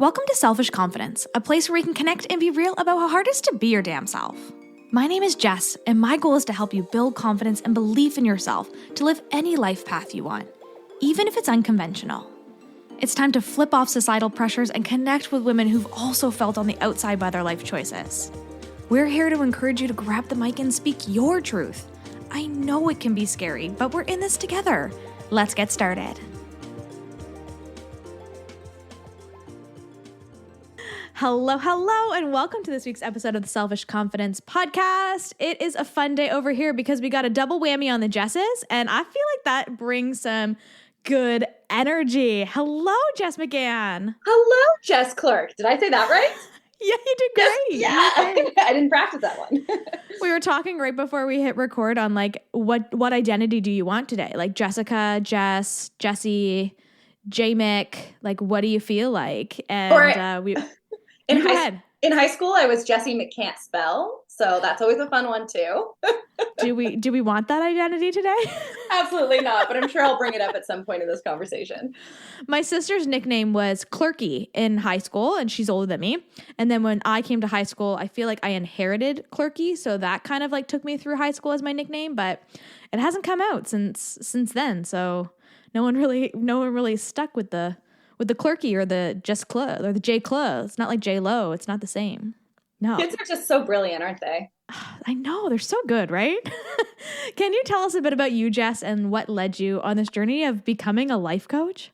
Welcome to Selfish Confidence, a place where we can connect and be real about how hard it is to be your damn self. My name is Jess, and my goal is to help you build confidence and belief in yourself to live any life path you want, even if it's unconventional. It's time to flip off societal pressures and connect with women who've also felt on the outside by their life choices. We're here to encourage you to grab the mic and speak your truth. I know it can be scary, but we're in this together. Let's get started. Hello, and welcome to this week's episode of the Selfish Confidence Podcast. It is a fun day over here because we got a double whammy on the Jesses, and I feel like that brings some good energy. Hello, Jess McGann. Hello, Jess Clark. Did I say that right? Yeah, you did great. Yeah, I didn't practice that one. We were talking right before we hit record on like what identity do you want today? Like Jessica, Jess, Jessie, J-Mick, like what do you feel like? And in high school, I was Jessie McGann spell, so that's always a fun one too. Do we want that identity today? Absolutely not, but I'm sure I'll bring it up at some point in this conversation. My sister's nickname was Clerky in high school, and she's older than me. And then when I came to high school, I feel like I inherited Clerky, so that kind of like took me through high school as my nickname, but it hasn't come out since then. So no one really stuck with the Clerky or the Just Clo or the J Clo. It's not like J Lo. It's not the same. No. Kids are just so brilliant, aren't they? I know. They're so good, right? Can you tell us a bit about you, Jess, and what led you on this journey of becoming a life coach?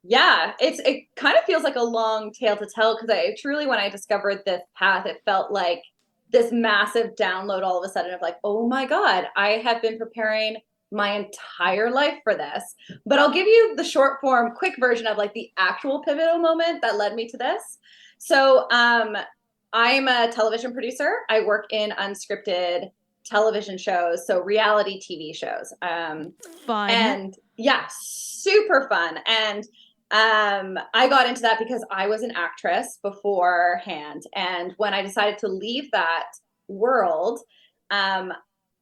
Yeah, it kind of feels like a long tale to tell because when I discovered this path, it felt like this massive download all of a sudden of like, oh my God, I have been preparing my entire life for this. But I'll give you the short form, quick version of like the actual pivotal moment that led me to this. So I'm a television producer. I work in unscripted television shows, so reality TV shows. Fun. And yeah, super fun. And I got into that because I was an actress beforehand. And when I decided to leave that world,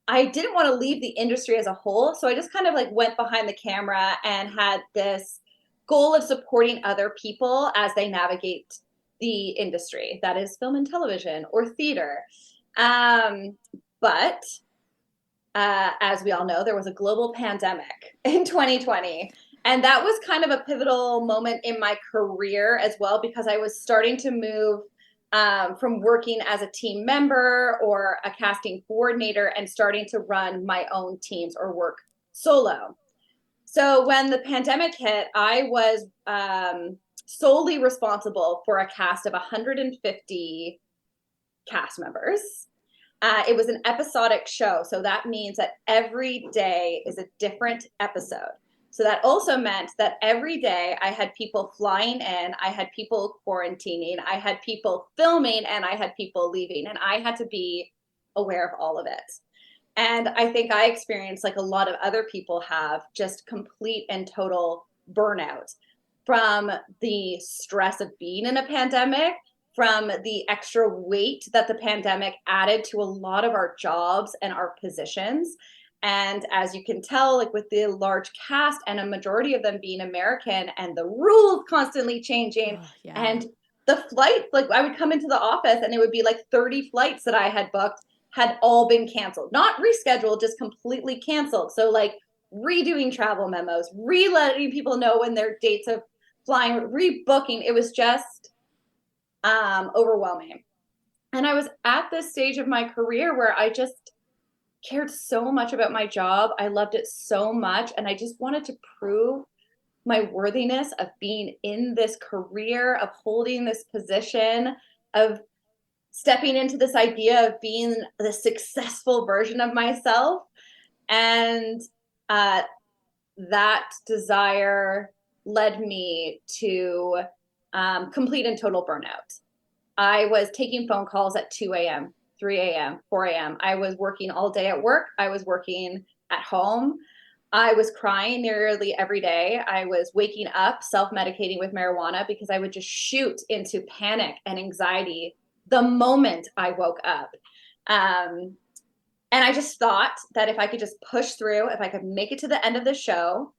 I didn't want to leave the industry as a whole. So I just kind of like went behind the camera and had this goal of supporting other people as they navigate the industry, that is film and television or theater. But as we all know, there was a global pandemic in 2020. And that was kind of a pivotal moment in my career as well, because I was starting to move from working as a team member or a casting coordinator and starting to run my own teams or work solo. So when the pandemic hit, I was solely responsible for a cast of 150 cast members. It was an episodic show. So that means that every day is a different episode. So that also meant that every day I had people flying in, I had people quarantining, I had people filming, and I had people leaving. And I had to be aware of all of it. And I think I experienced, like a lot of other people have, just complete and total burnout from the stress of being in a pandemic, from the extra weight that the pandemic added to a lot of our jobs and our positions. And as you can tell, like with the large cast and a majority of them being American and the rules constantly changing and the flights, like I would come into the office and it would be like 30 flights that I had booked had all been canceled, not rescheduled, just completely canceled. So like redoing travel memos, letting people know when their dates of flying, rebooking. It was just overwhelming. And I was at this stage of my career where I just cared so much about my job. I loved it so much. And I just wanted to prove my worthiness of being in this career, of holding this position, of stepping into this idea of being the successful version of myself. And that desire led me to complete and total burnout. I was taking phone calls at 2 a.m., 3 a.m., 4 a.m. I was working all day at work. I was working at home. I was crying nearly every day. I was waking up, self-medicating with marijuana because I would just shoot into panic and anxiety the moment I woke up. And I just thought that if I could just push through, if I could make it to the end of the show,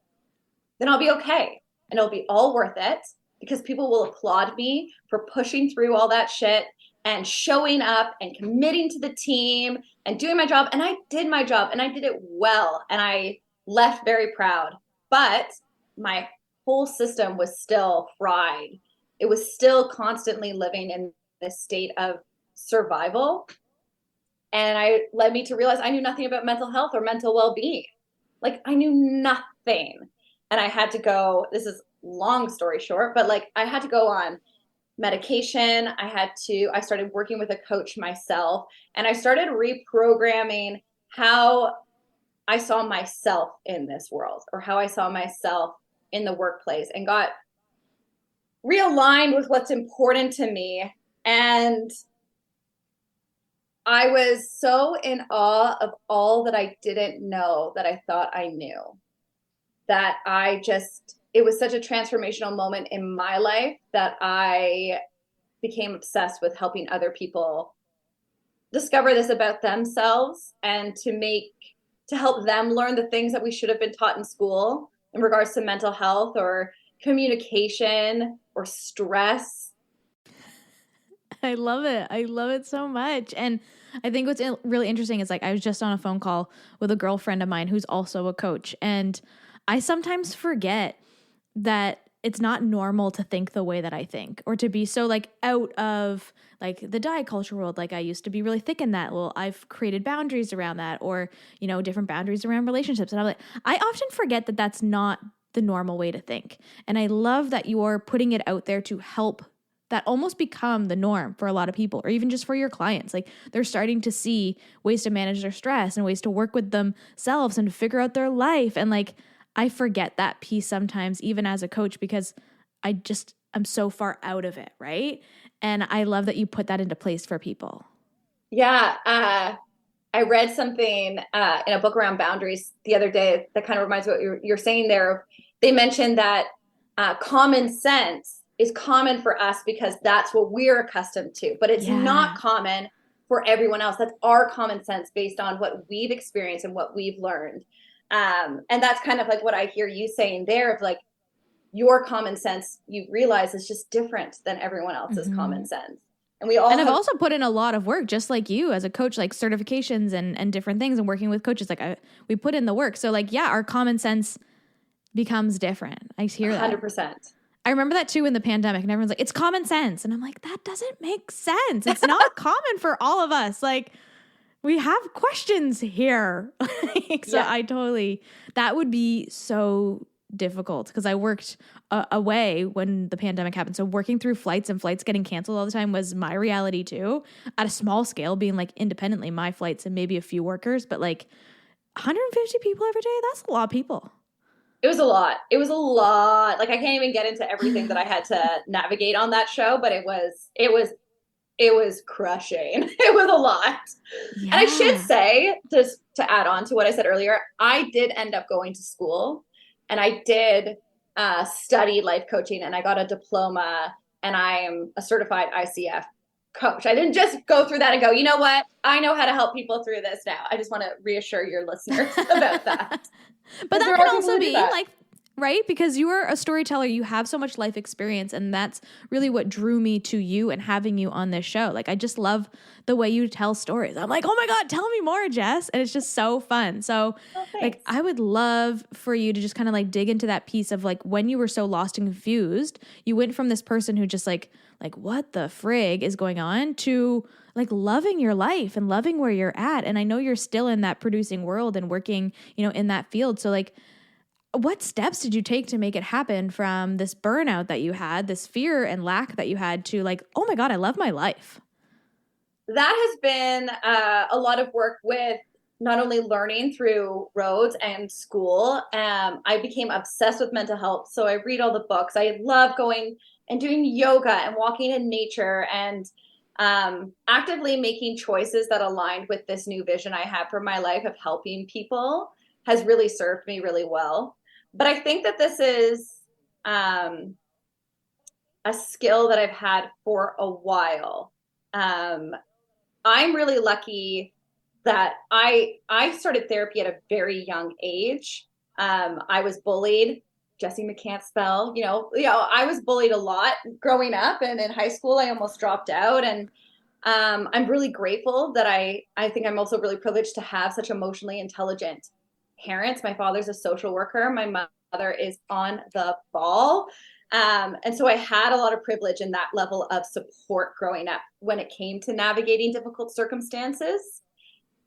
then I'll be okay. And it'll be all worth it because people will applaud me for pushing through all that shit and showing up and committing to the team and doing my job. And I did my job and I did it well. And I left very proud. But my whole system was still fried. It was still constantly living in this state of survival. And I led me to realize I knew nothing about mental health or mental well-being. Like I knew nothing. And I had to go, this is long story short, but like I had to go on medication. I started working with a coach myself, and I started reprogramming how I saw myself in this world, or how I saw myself in the workplace, and got realigned with what's important to me. And I was so in awe of all that I didn't know that I thought I knew, that it was such a transformational moment in my life that I became obsessed with helping other people discover this about themselves, and to help them learn the things that we should have been taught in school in regards to mental health or communication or stress. I love it. I love it so much. And I think what's really interesting is like I was just on a phone call with a girlfriend of mine who's also a coach. And I sometimes forget that it's not normal to think the way that I think, or to be so like out of like the diet culture world. Like I used to be really thick in that. Well, I've created boundaries around that, or, you know, different boundaries around relationships. And I'm like, I often forget that that's not the normal way to think. And I love that you're putting it out there to help that almost become the norm for a lot of people, or even just for your clients. Like they're starting to see ways to manage their stress and ways to work with themselves and figure out their life. And like, I forget that piece sometimes, even as a coach, because I'm so far out of it. Right. And I love that you put that into place for people. Yeah. I read something in a book around boundaries the other day that kind of reminds me of what you're saying there. They mentioned that common sense is common for us because that's what we're accustomed to, but it's not common for everyone else. That's our common sense based on what we've experienced and what we've learned. And that's kind of like what I hear you saying there, of like your common sense, you realize is just different than everyone else's common sense. And I've also put in a lot of work, just like you as a coach, like certifications and different things, and working with coaches. Like we put in the work. So like, yeah, our common sense becomes different. I hear 100%. that. I remember that too in the pandemic, and everyone's like, it's common sense. And I'm like, that doesn't make sense. It's not common for all of us. Like we have questions here. That would be so difficult because I worked away when the pandemic happened. So working through flights and flights getting canceled all the time was my reality too, at a small scale, being like independently my flights and maybe a few workers, but like 150 people every day, that's a lot of people. It was a lot. It was a lot. Like I can't even get into everything that I had to navigate on that show, but it was crushing. It was a lot. Yeah. And I should say, just to add on to what I said earlier, I did end up going to school, and I did study life coaching, and I got a diploma, and I am a certified ICF coach. I didn't just go through that and go, you know what? I know how to help people through this now. I just want to reassure your listeners about that. But that can also be like, right? Because you are a storyteller, you have so much life experience, and that's really what drew me to you and having you on this show. Like, I just love the way you tell stories. I'm like, oh my God, tell me more, Jess. And it's just so fun. So like, I would love for you to just kind of like dig into that piece of like, when you were so lost and confused, you went from this person who just like what the frig is going on, to like loving your life and loving where you're at. And I know you're still in that producing world and working, you know, in that field. So like, what steps did you take to make it happen from this burnout that you had, this fear and lack that you had, to like, oh my God, I love my life? That has been a lot of work with not only learning through roads and school. I became obsessed with mental health. So I read all the books. I love going and doing yoga and walking in nature, and actively making choices that aligned with this new vision I have for my life of helping people has really served me really well. But I think that this is a skill that I've had for a while. I'm really lucky that I started therapy at a very young age. I was bullied Jesse McGann spell. I was bullied a lot growing up, and in high school, I almost dropped out. And I'm really grateful that I think I'm also really privileged to have such emotionally intelligent parents. My father's a social worker. My mother is on the ball. And so I had a lot of privilege in that level of support growing up when it came to navigating difficult circumstances.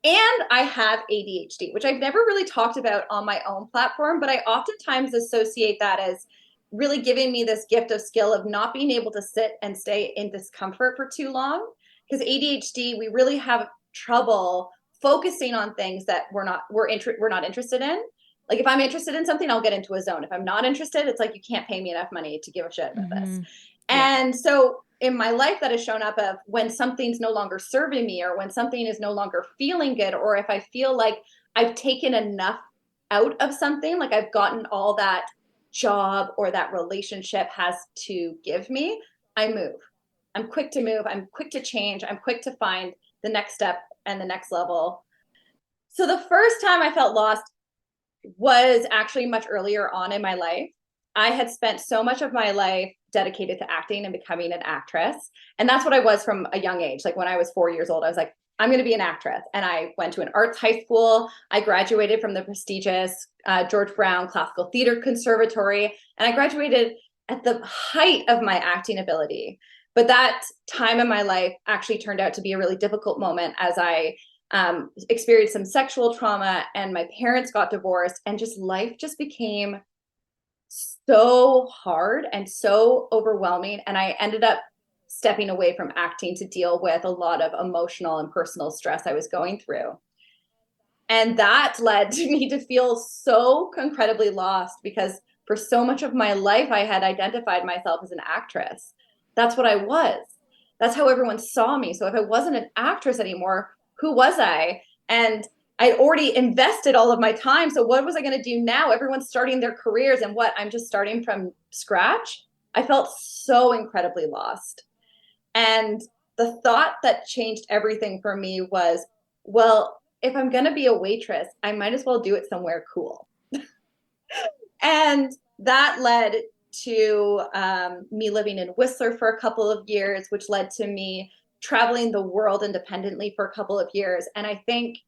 And I have ADHD, which I've never really talked about on my own platform, but I oftentimes associate that as really giving me this gift of skill of not being able to sit and stay in discomfort for too long. Because ADHD, we really have trouble focusing on things that we're not interested in. Like if I'm interested in something, I'll get into a zone. If I'm not interested, it's like you can't pay me enough money to give a shit about this. Yeah. And so in my life that has shown up of when something's no longer serving me, or when something is no longer feeling good, or if I feel like I've taken enough out of something, like I've gotten all that job or that relationship has to give me, I move. I'm quick to move. I'm quick to change. I'm quick to find the next step and the next level. So the first time I felt lost was actually much earlier on in my life. I had spent so much of my life dedicated to acting and becoming an actress. And that's what I was from a young age. Like when I was 4 years old, I was like, I'm going to be an actress. And I went to an arts high school. I graduated from the prestigious George Brown Classical Theater Conservatory. And I graduated at the height of my acting ability. But that time in my life actually turned out to be a really difficult moment as I experienced some sexual trauma, and my parents got divorced, and just life just became so hard and so overwhelming. And I ended up stepping away from acting to deal with a lot of emotional and personal stress I was going through. And that led to me to feel so incredibly lost, because for so much of my life, I had identified myself as an actress. That's what I was. That's how everyone saw me. So if I wasn't an actress anymore, who was I? And I'd already invested all of my time. So what was I going to do now? Everyone's starting their careers, and what? I'm just starting from scratch. I felt so incredibly lost. And the thought that changed everything for me was, well, if I'm going to be a waitress, I might as well do it somewhere cool. And that led to me living in Whistler for a couple of years, which led to me traveling the world independently for a couple of years. And I think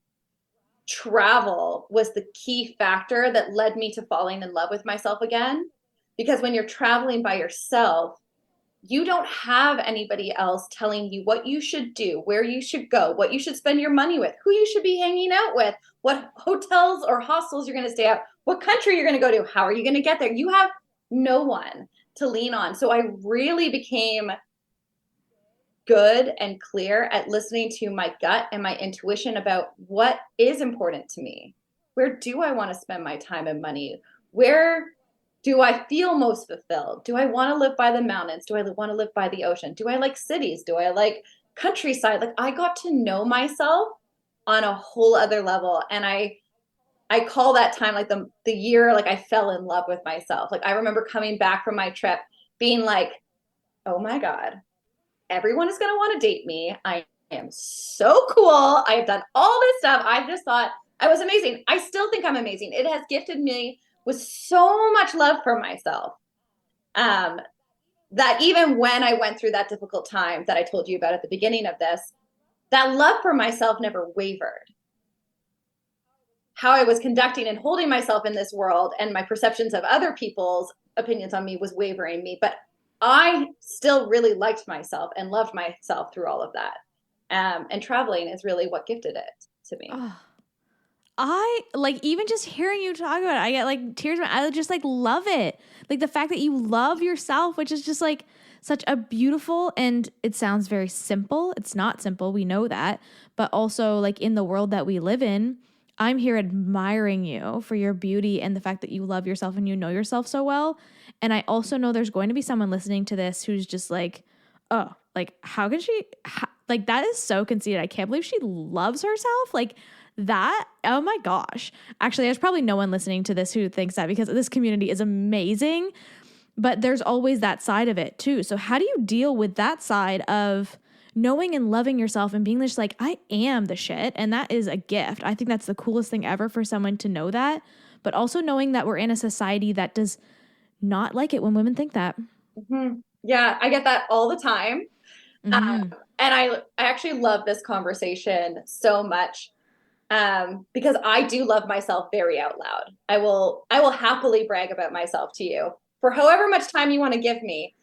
travel was the key factor that led me to falling in love with myself again. Because when you're traveling by yourself, you don't have anybody else telling you what you should do, where you should go, what you should spend your money with, who you should be hanging out with, what hotels or hostels you're going to stay at, what country you're going to go to, how are you going to get there. You have no one to lean on. So I really became good and clear at listening to my gut and my intuition about what is important to me. Where do I want to spend my time and money? Where do I feel most fulfilled? Do I want to live by the mountains? Do I want to live by the ocean? Do I like cities? Do I like countryside? Like I got to know myself on a whole other level. And I call that time like the year like I fell in love with myself. Like I remember coming back from my trip being like, oh my God, everyone is going to want to date me. I am so cool. I have done all this stuff. I just thought I was amazing. I still think I'm amazing. It has gifted me with so much love for myself. That even when I went through that difficult time that I told you about at the beginning of this, that love for myself never wavered. How I was conducting and holding myself in this world and my perceptions of other people's opinions on me was wavering me. But I still really liked myself and loved myself through all of that. And traveling is really what gifted it to me. Oh, I like even just hearing you talk about it, I get like tears. I just like love it. Like the fact that you love yourself, which is just like such a beautiful, and it sounds very simple. It's not simple. We know that. But also like in the world that we live in, I'm here admiring you for your beauty and the fact that you love yourself and you know yourself so well. And I also know there's going to be someone listening to this who's just like, oh, like how can she, like that is so conceited. I can't believe she loves herself. Like that, oh my gosh. Actually, there's probably no one listening to this who thinks that, because this community is amazing, but there's always that side of it too. So how do you deal with that side of knowing and loving yourself and being just like, I am the shit. And that is a gift. I think that's the coolest thing ever for someone to know that, but also knowing that we're in a society that does not like it when women think that. Mm-hmm. Yeah, I get that all the time. Mm-hmm. And I actually love this conversation so much because I do love myself very out loud. I will happily brag about myself to you for however much time you want to give me.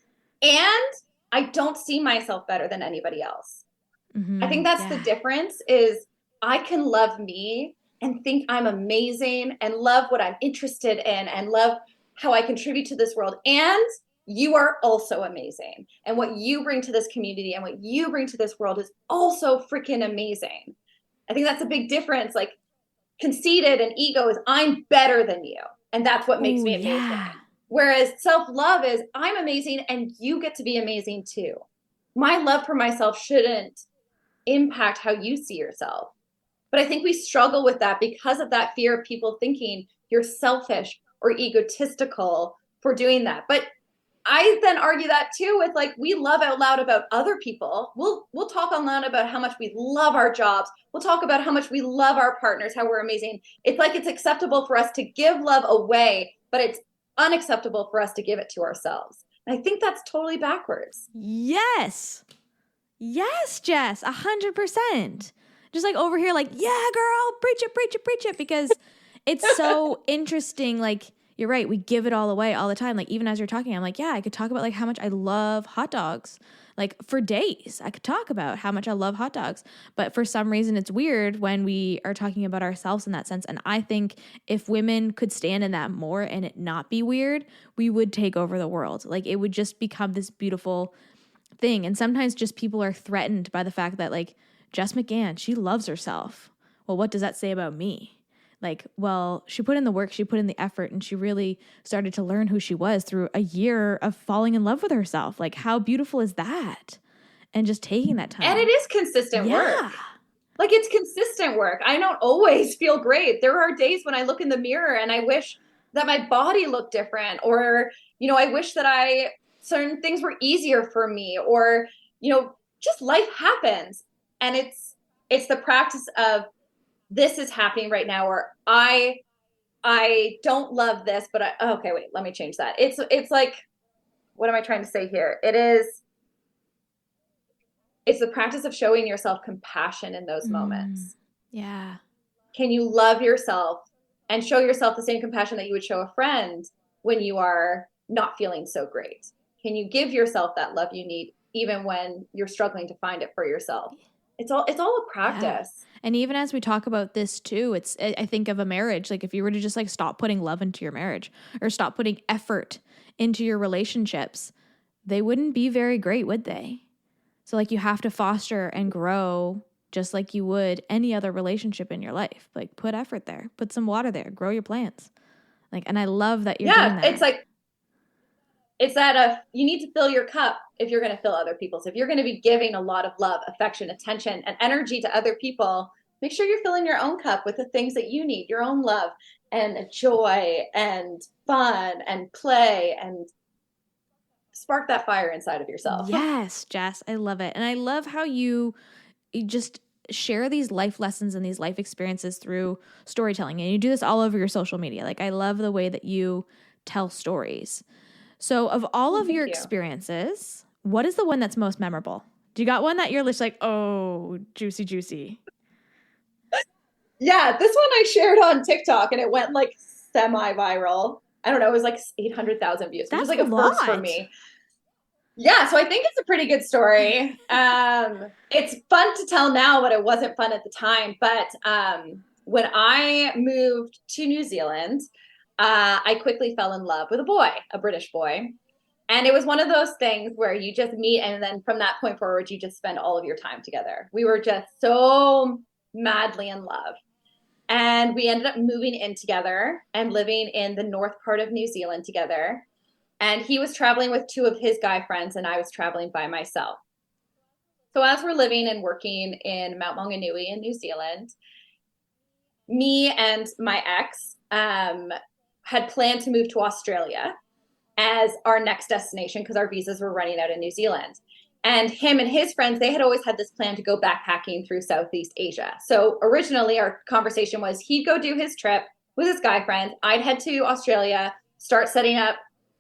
And I don't see myself better than anybody else. I Mm-hmm. think that's the Yeah. difference is I can love me and think I'm amazing and love what I'm interested in and love how I contribute to this world. And you are also amazing. And what you bring to this community and what you bring to this world is also freaking amazing. I think that's a big difference. Like conceited and ego is I'm better than you. And that's what makes Oh, me yeah. amazing. Whereas self-love is I'm amazing and you get to be amazing too. My love for myself shouldn't impact how you see yourself. But I think we struggle with that because of that fear of people thinking you're selfish or egotistical for doing that. But I then argue that too with like we love out loud about other people. We'll talk out loud about how much we love our jobs. We'll talk about how much we love our partners, how we're amazing. It's like it's acceptable for us to give love away, but it's unacceptable for us to give it to ourselves. And I think that's totally backwards. Yes. Yes, Jess, 100%. Just like over here, like, yeah, girl, preach it, preach it, preach it. Because it's so interesting. Like, you're right. We give it all away all the time. Like, even as you're talking, I'm like, yeah, I could talk about like how much I love hot dogs. Like for days, I could talk about how much I love hot dogs. But for some reason, it's weird when we are talking about ourselves in that sense. And I think if women could stand in that more and it not be weird, we would take over the world. Like it would just become this beautiful thing. And sometimes just people are threatened by the fact that like Jess McGann, she loves herself. Well, what does that say about me? Like, well, she put in the work, she put in the effort, and she really started to learn who she was through a year of falling in love with herself. Like, how beautiful is that? And just taking that time. And it is consistent work. Yeah. Like it's consistent work. I don't always feel great. There are days when I look in the mirror and I wish that my body looked different or, you know, I wish that certain things were easier for me or, you know, just life happens. And it's the practice of this is happening right now or I don't love this, but okay, wait, let me change that. It's like, what am I trying to say here? It's the practice of showing yourself compassion in those moments. Yeah. Can you love yourself and show yourself the same compassion that you would show a friend when you are not feeling so great? Can you give yourself that love you need even when you're struggling to find it for yourself? It's all a practice. Yeah. And even as we talk about this too, I think of a marriage. Like if you were to just like stop putting love into your marriage or stop putting effort into your relationships, they wouldn't be very great, would they? So like you have to foster and grow just like you would any other relationship in your life. Like put effort there, put some water there, grow your plants. Like, and I love that you're doing that. It's like, it's that you need to fill your cup if you're going to fill other people's. If you're going to be giving a lot of love, affection, attention, and energy to other people, make sure you're filling your own cup with the things that you need, your own love and joy and fun and play and spark that fire inside of yourself. Yes, Jess, I love it. And I love how you just share these life lessons and these life experiences through storytelling. And you do this all over your social media. Like I love the way that you tell stories. So of all of your experiences, what is the one that's most memorable? Do you got one that you're just like, oh, juicy, juicy? Yeah, this one I shared on TikTok and it went like semi-viral. I don't know, it was like 800,000 views. It was like a first for me. Yeah, so I think it's a pretty good story. It's fun to tell now, but it wasn't fun at the time. But when I moved to New Zealand, I quickly fell in love with a boy, a British boy. And it was one of those things where you just meet and then from that point forward, you just spend all of your time together. We were just so madly in love. And we ended up moving in together and living in the north part of New Zealand together. And he was traveling with two of his guy friends and I was traveling by myself. So as we're living and working in Mount Maunganui in New Zealand, me and my ex had planned to move to Australia as our next destination because our visas were running out in New Zealand. And him and his friends, they had always had this plan to go backpacking through Southeast Asia. So originally our conversation was he'd go do his trip with his guy friends. I'd head to Australia, start setting up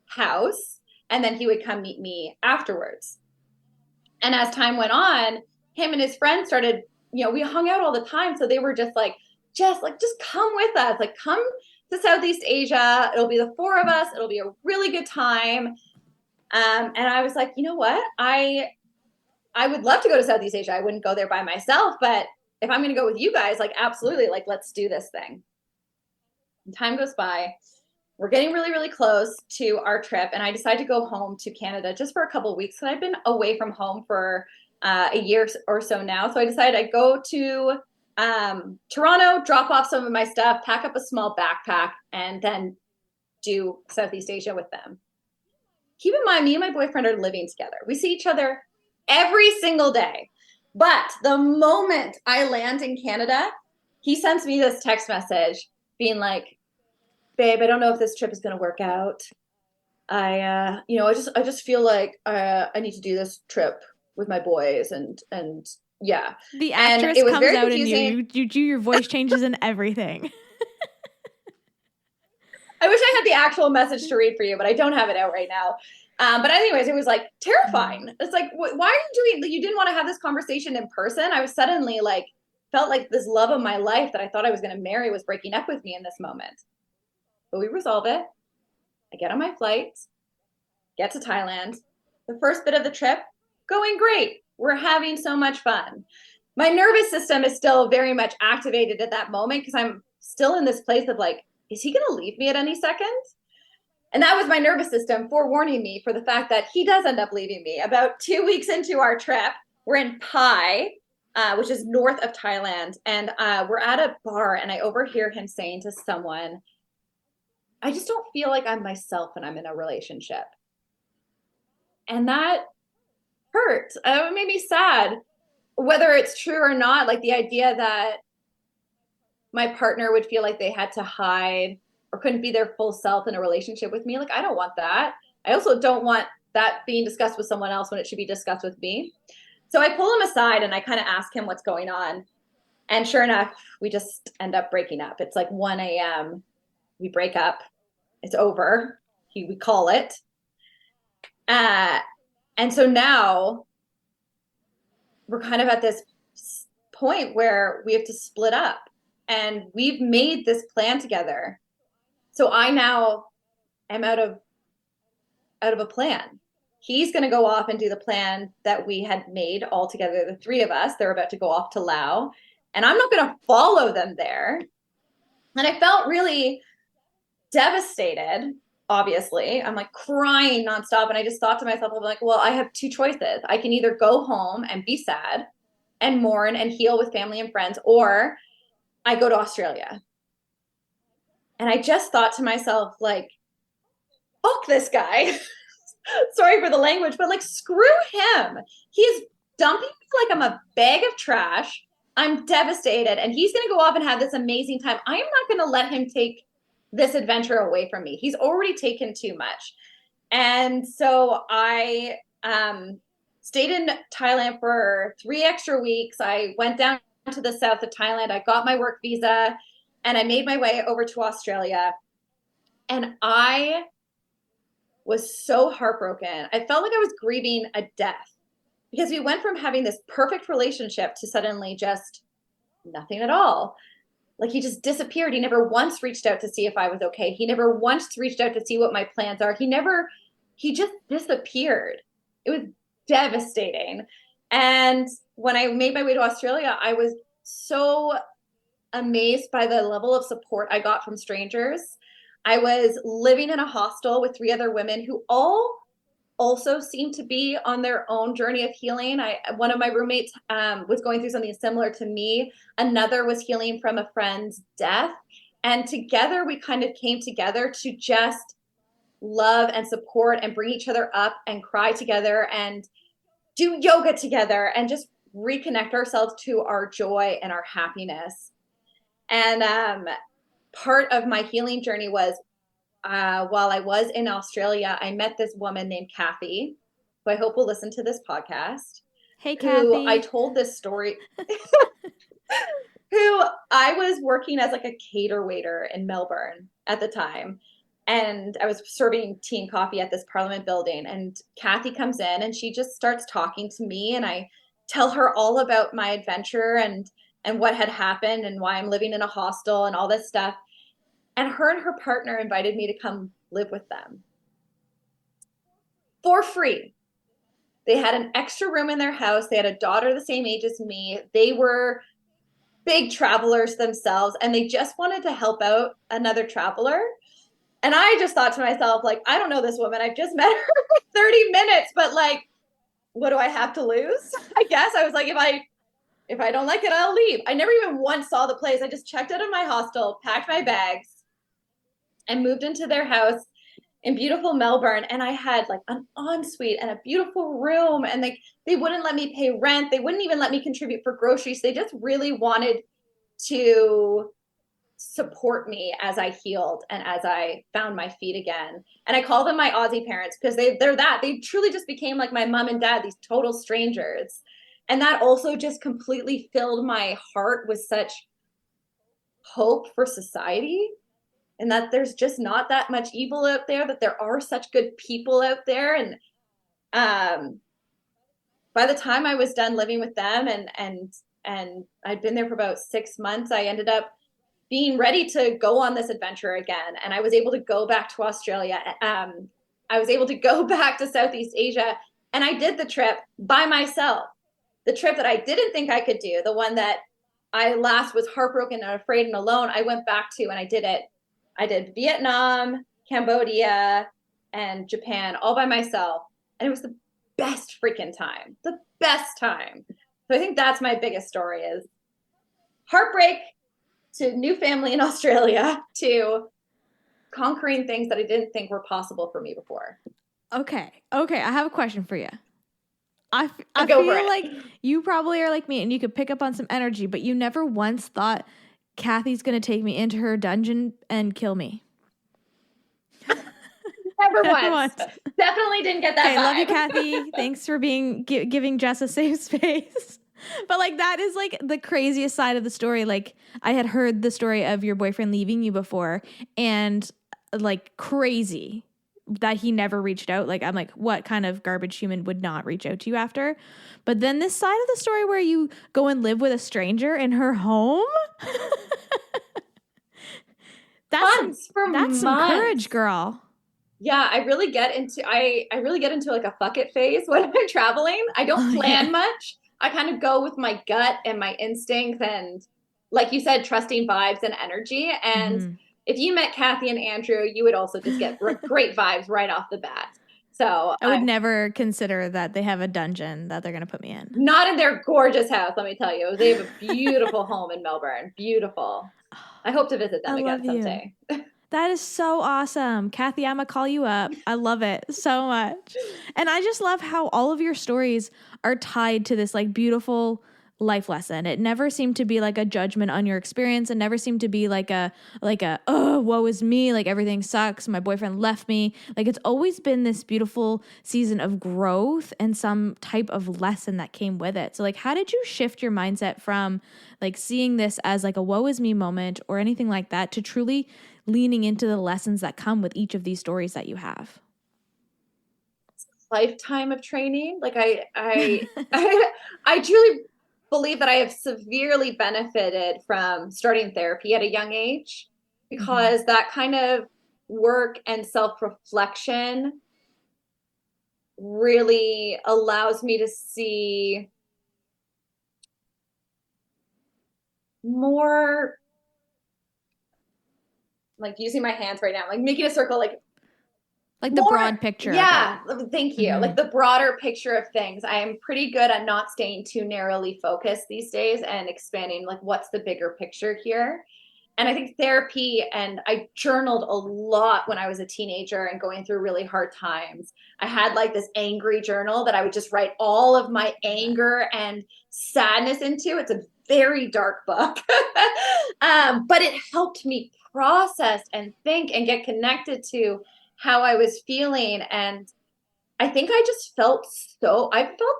house, and then he would come meet me afterwards. And as time went on, him and his friends started, we hung out all the time. So they were just like, Jess, like, just come with us. Like, come to Southeast Asia. It'll be the four of us. It'll be a really good time. And I was like, you know what? I would love to go to Southeast Asia. I wouldn't go there by myself, but if I'm going to go with you guys, like, absolutely, like, let's do this thing. And time goes by. We're getting really, really close to our trip, and I decided to go home to Canada just for a couple of weeks. And I've been away from home for a year or so now. So I decided I'd go to Toronto, drop off some of my stuff, pack up a small backpack, and then do Southeast Asia with them. Keep in mind, me and my boyfriend are living together. We see each other every single day. But the moment I land in Canada, he sends me this text message being like, babe, I don't know if this trip is going to work out. I just feel like I need to do this trip with my boys, and yeah. The actress comes out confusing. And you do your voice changes and everything. I wish I had the actual message to read for you, but I don't have it out right now. But anyways, it was like terrifying. It's like, why are you doing? You didn't want to have this conversation in person. I was suddenly like, felt like this love of my life that I thought I was going to marry was breaking up with me in this moment. But we resolve it. I get on my flight, get to Thailand. The first bit of the trip, going great. We're having so much fun. My nervous system is still very much activated at that moment because I'm still in this place of like, is he going to leave me at any second? And that was my nervous system forewarning me for the fact that he does end up leaving me. About 2 weeks into our trip, we're in Pai, which is north of Thailand. And we're at a bar, and I overhear him saying to someone, I just don't feel like I'm myself when I'm in a relationship. And that hurt. It made me sad. Whether it's true or not, like the idea that my partner would feel like they had to hide or couldn't be their full self in a relationship with me. Like, I don't want that. I also don't want that being discussed with someone else when it should be discussed with me. So I pull him aside and I kind of ask him what's going on. And sure enough, we just end up breaking up. It's like 1 a.m. We break up. It's over. We call it. And so now we're kind of at this point where we have to split up, and we've made this plan together. So I now am out of a plan. He's going to go off and do the plan that we had made all together, the three of us. They're about to go off to Laos, and I'm not going to follow them there. And I felt really devastated. Obviously, I'm like crying nonstop. And I just thought to myself, I'm like, well, I have two choices. I can either go home and be sad and mourn and heal with family and friends, or I go to Australia. And I just thought to myself, like, fuck this guy. Sorry for the language, but like, screw him. He's dumping me like I'm a bag of trash. I'm devastated. And he's going to go off and have this amazing time. I am not going to let him take this adventure away from me. He's already taken too much. And so I stayed in Thailand for 3 extra weeks. I went down to the south of Thailand. I got my work visa and I made my way over to Australia. And I was so heartbroken. I felt like I was grieving a death because we went from having this perfect relationship to suddenly just nothing at all. Like, he just disappeared. He never once reached out to see if I was okay. He never once reached out to see what my plans are. He just disappeared. It was devastating. And when I made my way to Australia, I was so amazed by the level of support I got from strangers. I was living in a hostel with 3 other women who all also seemed to be on their own journey of healing. One of my roommates was going through something similar to me. Another was healing from a friend's death. And together we kind of came together to just love and support and bring each other up and cry together and do yoga together and just reconnect ourselves to our joy and our happiness. And part of my healing journey was while I was in Australia, I met this woman named Kathy, who I hope will listen to this podcast. Hey, Kathy. Who I told this story, who I was working as like a cater waiter in Melbourne at the time. and I was serving tea and coffee at this Parliament building, and Kathy comes in and she just starts talking to me, and I tell her all about my adventure and what had happened and why I'm living in a hostel and all this stuff. And her partner invited me to come live with them for free. They had an extra room in their house. They had a daughter the same age as me. They were big travelers themselves, and they just wanted to help out another traveler. And I just thought to myself, like, I don't know this woman. I've just met her for 30 minutes, but like, what do I have to lose? I guess I was like, if I don't like it, I'll leave. I never even once saw the place. I just checked out of my hostel, packed my bags, and moved into their house in beautiful Melbourne. And I had like an ensuite and a beautiful room, and they wouldn't let me pay rent. They wouldn't even let me contribute for groceries. They just really wanted to support me as I healed and as I found my feet again. And I call them my Aussie parents because they truly just became like my mom and dad, these total strangers. And that also just completely filled my heart with such hope for society, and that there's just not that much evil out there, that there are such good people out there. And by the time I was done living with them and I'd been there for about 6 months, I ended up being ready to go on this adventure again. And I was able to go back to Australia. I was able to go back to Southeast Asia, and I did the trip by myself. The trip that I didn't think I could do, the one that I last was heartbroken and afraid and alone, I went back to and I did it. I did Vietnam, Cambodia, and Japan all by myself. And it was the best freaking time, the best time. So I think that's my biggest story, is heartbreak to new family in Australia to conquering things that I didn't think were possible for me before. Okay. I have a question for you. I Go feel like you probably are like me and you could pick up on some energy, but you never once thought Kathy's going to take me into her dungeon and kill me. Never once. Definitely didn't get that vibe. Love you, Kathy. Thanks for giving Jess a safe space. But like, that is like the craziest side of the story. Like, I had heard the story of your boyfriend leaving you before, and like, crazy that he never reached out. Like, I'm like, what kind of garbage human would not reach out to you after? But then this side of the story where you go and live with a stranger in her home. That's some courage, girl. Yeah, I really get into like a fuck it phase when I'm traveling. I don't plan much. I kind of go with my gut and my instinct, and like you said, trusting vibes and energy. And if you met Kathy and Andrew, you would also just get great vibes right off the bat. So I would never consider that they have a dungeon that they're going to put me in. Not in their gorgeous house, let me tell you. They have a beautiful home in Melbourne. Beautiful. I hope to visit them again someday. That is so awesome. Kathy, I'm going to call you up. I love it so much. And I just love how all of your stories are tied to this like beautiful life lesson. It never seemed to be like a judgment on your experience. It never seemed to be like a, oh, woe is me. Like everything sucks. My boyfriend left me. Like it's always been this beautiful season of growth and some type of lesson that came with it. So like, how did you shift your mindset from like seeing this as like a woe is me moment or anything like that to truly leaning into the lessons that come with each of these stories that you have? Lifetime of training. Like I truly believe that I have severely benefited from starting therapy at a young age, because that kind of work and self-reflection really allows me to see more, like using my hands right now, like making a circle, like the broad picture. Yeah. Thank you. Like the broader picture of things. I am pretty good at not staying too narrowly focused these days and expanding, like, what's the bigger picture here? And I think therapy, and I journaled a lot when I was a teenager and going through really hard times. I had like this angry journal that I would just write all of my anger and sadness into. It's a very dark book, but it helped me process and think and get connected to how I was feeling. And I think I felt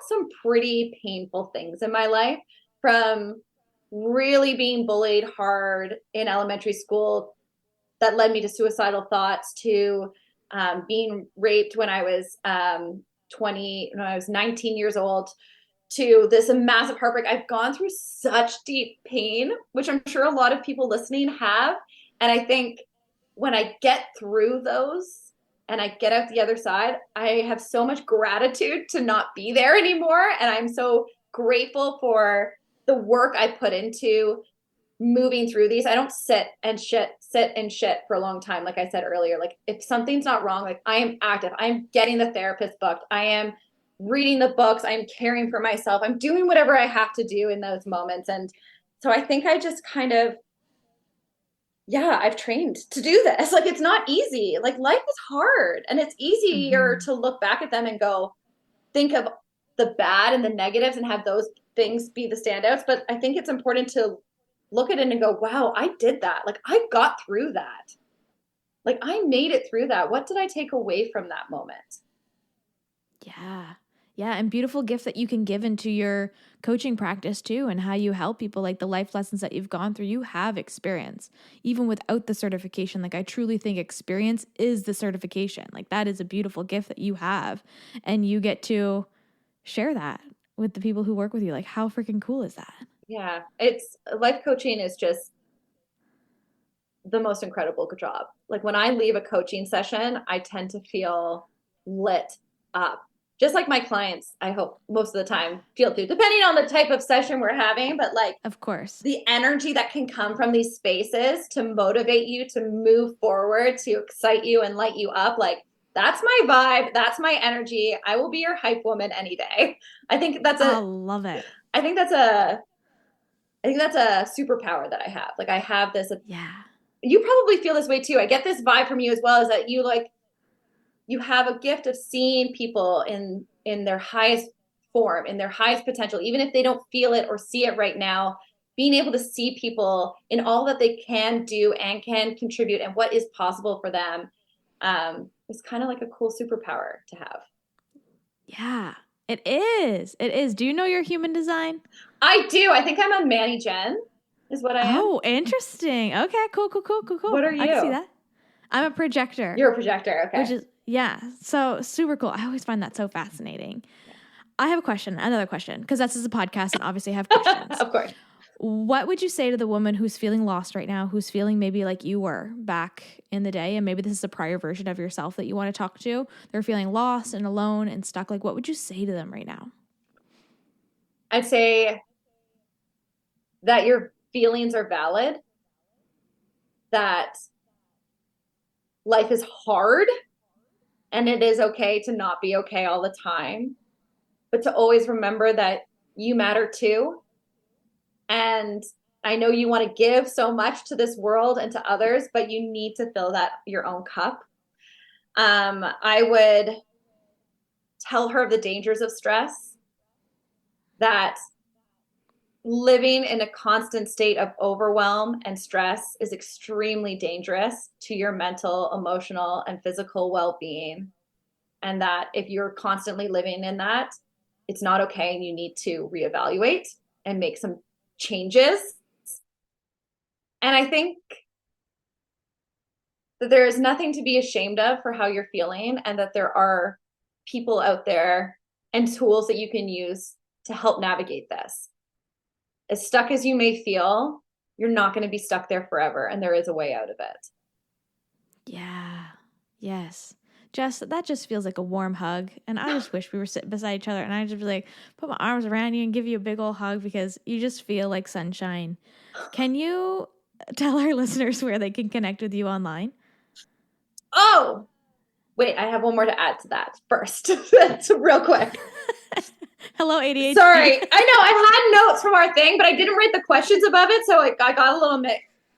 some pretty painful things in my life, from really being bullied hard in elementary school that led me to suicidal thoughts, to being raped when I was 19 years old, to this massive heartbreak. I've gone through such deep pain, which I'm sure a lot of people listening have. And I think when I get through those and I get out the other side, I have so much gratitude to not be there anymore. And I'm so grateful for the work I put into moving through these. I don't sit and shit for a long time. Like I said earlier, like if something's not wrong, like I am active, I'm getting the therapist booked, I am reading the books, I'm caring for myself, I'm doing whatever I have to do in those moments. And so I think I just kind of, yeah, I've trained to do this. Like it's not easy. Like life is hard, and it's easier to look back at them and go, think of the bad and the negatives and have those things be the standouts. But I think it's important to look at it and go, wow, I did that. Like I got through that. Like I made it through that. What did I take away from that moment? Yeah. Yeah. And beautiful gift that you can give into your coaching practice too, and how you help people, like the life lessons that you've gone through. You have experience, even without the certification. Like I truly think experience is the certification. Like that is a beautiful gift that you have, and you get to share that with the people who work with you. Like how freaking cool is that? Yeah. It's life coaching is just the most incredible job. Like when I leave a coaching session, I tend to feel lit up. Just like my clients, I hope most of the time feel too, depending on the type of session we're having. But like, of course, the energy that can come from these spaces to motivate you to move forward, to excite you and light you up, like that's my vibe. That's my energy. I will be your hype woman any day. I love it. I think that's a superpower that I have. Like I have this. Yeah. You probably feel this way too. I get this vibe from you as well, is that you have a gift of seeing people in their highest form, in their highest potential, even if they don't feel it or see it right now. Being able to see people in all that they can do and can contribute and what is possible for them is kind of like a cool superpower to have. Yeah, it is. It is. Do you know your human design? I do. I think I'm a Manny Jen is what I am. Oh, interesting. Okay, cool. What are you? I can see that. I'm a projector. You're a projector. Okay. Which is, yeah, so super cool. I always find that so fascinating. Yeah. I have another question, because this is a podcast and obviously I have questions. Of course. What would you say to the woman who's feeling lost right now, who's feeling maybe like you were back in the day, and maybe this is a prior version of yourself that you want to talk to? They're feeling lost and alone and stuck. Like, what would you say to them right now? I'd say that your feelings are valid, that life is hard, and it is okay to not be okay all the time, but to always remember that you matter too. And I know you want to give so much to this world and to others, but you need to fill that your own cup. I would tell her of the dangers of stress, that living in a constant state of overwhelm and stress is extremely dangerous to your mental, emotional, and physical well-being. And that if you're constantly living in that, it's not okay, and you need to reevaluate and make some changes. And I think that there is nothing to be ashamed of for how you're feeling, and that there are people out there and tools that you can use to help navigate this. As stuck as you may feel, you're not going to be stuck there forever, and there is a way out of it. Yeah. Yes. Jess, that just feels like a warm hug. And I just wish we were sitting beside each other and I just be like, put my arms around you and give you a big old hug, because you just feel like sunshine. Can you tell our listeners where they can connect with you online? Oh, wait, I have one more to add to that first. That's real quick. Hello, ADHD. Sorry. I know I had notes from our thing, but I didn't write the questions above it. So I got a little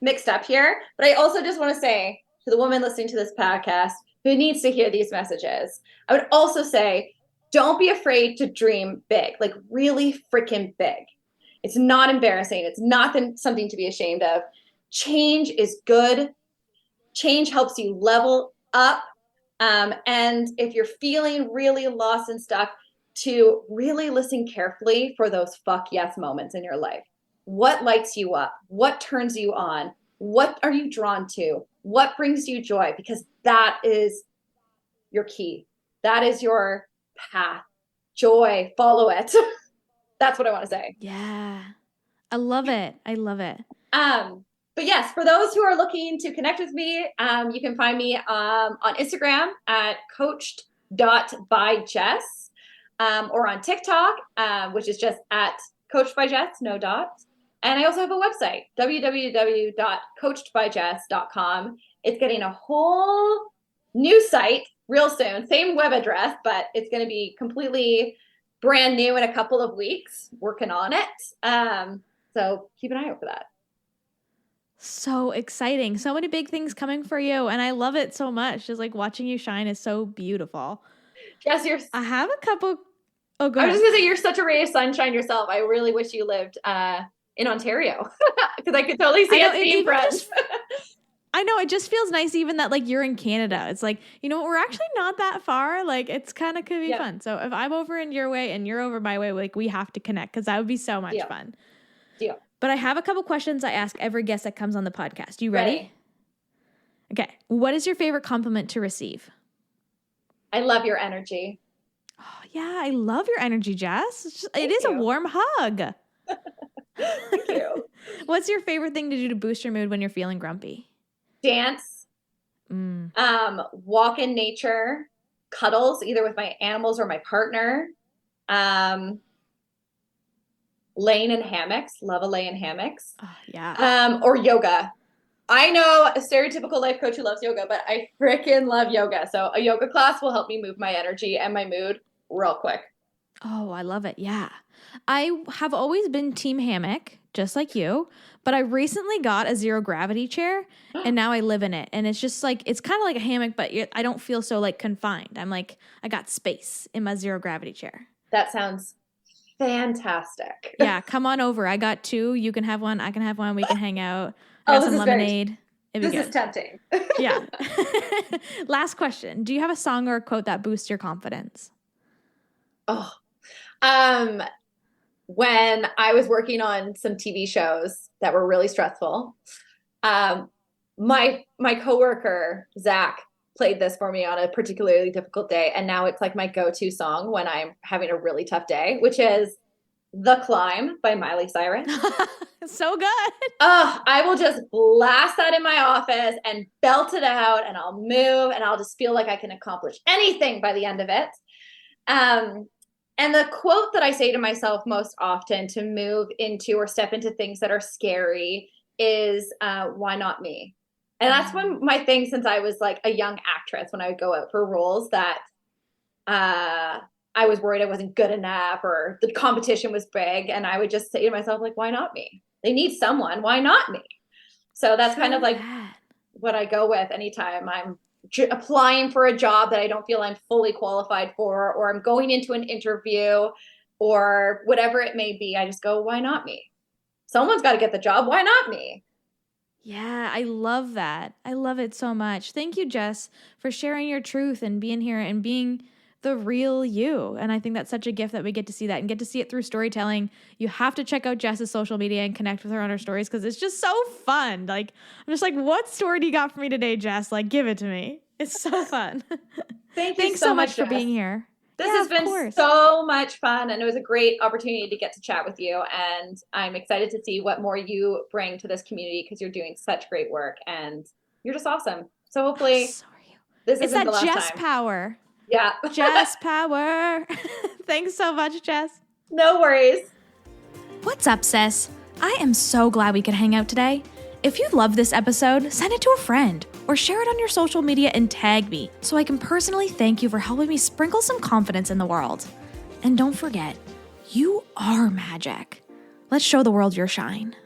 mixed up here. But I also just want to say to the woman listening to this podcast who needs to hear these messages, I would also say, don't be afraid to dream big, like really freaking big. It's not embarrassing. It's not something to be ashamed of. Change is good. Change helps you level up. And if you're feeling really lost and stuck, to really listen carefully for those fuck yes moments in your life. What lights you up? What turns you on? What are you drawn to? What brings you joy? Because that is your key. That is your path. Joy, follow it. That's what I want to say. Yeah. I love it. I love it. But yes, for those who are looking to connect with me, you can find me on Instagram at coached.by.Jess, or on TikTok, which is just at coached by Jess, no dots. And I also have a website, www.coachedbyjess.com. It's getting a whole new site real soon, same web address, but it's going to be completely brand new in a couple of weeks, working on it. So keep an eye out for that. So exciting. So many big things coming for you. And I love it so much. Just like watching you shine is so beautiful. Jess, I have a couple. Oh, go I ahead. was just going to say, you're such a ray of sunshine yourself. I really wish you lived in Ontario because I could totally see us being friends. I know, it just feels nice even that like you're in Canada. It's like, you know, we're actually not that far. Like it's kind of could be fun. So if I'm over in your way and you're over my way, like we have to connect because that would be so much fun. Deal. But I have a couple questions I ask every guest that comes on the podcast. You ready? Okay. What is your favorite compliment to receive? I love your energy. Oh, yeah. I love your energy, Jess. It is a warm hug. Thank you. What's your favorite thing to do to boost your mood when you're feeling grumpy? Dance, walk in nature, cuddles, either with my animals or my partner, laying in hammocks, love a lay in hammocks, or yoga. I know a stereotypical life coach who loves yoga, but I freaking love yoga. So a yoga class will help me move my energy and my mood real quick. Oh, I love it. Yeah. I have always been team hammock, just like you, but I recently got a zero gravity chair and now I live in it. And it's just like, it's kind of like a hammock, but I don't feel so like confined. I'm like, I got space in my zero gravity chair. That sounds fantastic. Yeah. Come on over. I got two. You can have one. I can have one. We can hang out. I got some lemonade. This is tempting. Yeah. Last question. Do you have a song or a quote that boosts your confidence? Oh, when I was working on some TV shows that were really stressful, my coworker, Zach, played this for me on a particularly difficult day. And now it's like my go-to song when I'm having a really tough day, which is The Climb by Miley Cyrus. So good. I will just blast that in my office and belt it out, and I'll move and I'll just feel like I can accomplish anything by the end of it. And the quote that I say to myself most often to move into or step into things that are scary is, why not me? And that's been my thing since I was like a young actress, when I would go out for roles that I was worried I wasn't good enough or the competition was big. And I would just say to myself, like, why not me? They need someone. Why not me? So that's kind of like what I go with anytime I'm applying for a job that I don't feel I'm fully qualified for, or I'm going into an interview or whatever it may be. I just go, why not me? Someone's got to get the job. Why not me? Yeah, I love that. I love it so much. Thank you, Jess, for sharing your truth and being here and being the real you. And I think that's such a gift that we get to see that and get to see it through storytelling. You have to check out Jess's social media and connect with her on her stories because it's just so fun. Like, I'm just like, what story do you got for me today, Jess? Like, give it to me. It's so fun. Thanks so much for being here. This has been so much fun, and it was a great opportunity to get to chat with you. And I'm excited to see what more you bring to this community because you're doing such great work and you're just awesome. So hopefully this isn't the last time. Jess power. Yeah. Jess power. Thanks so much, Jess. No worries. What's up, sis? I am so glad we could hang out today. If you love this episode, send it to a friend or share it on your social media and tag me so I can personally thank you for helping me sprinkle some confidence in the world. And don't forget, you are magic. Let's show the world your shine.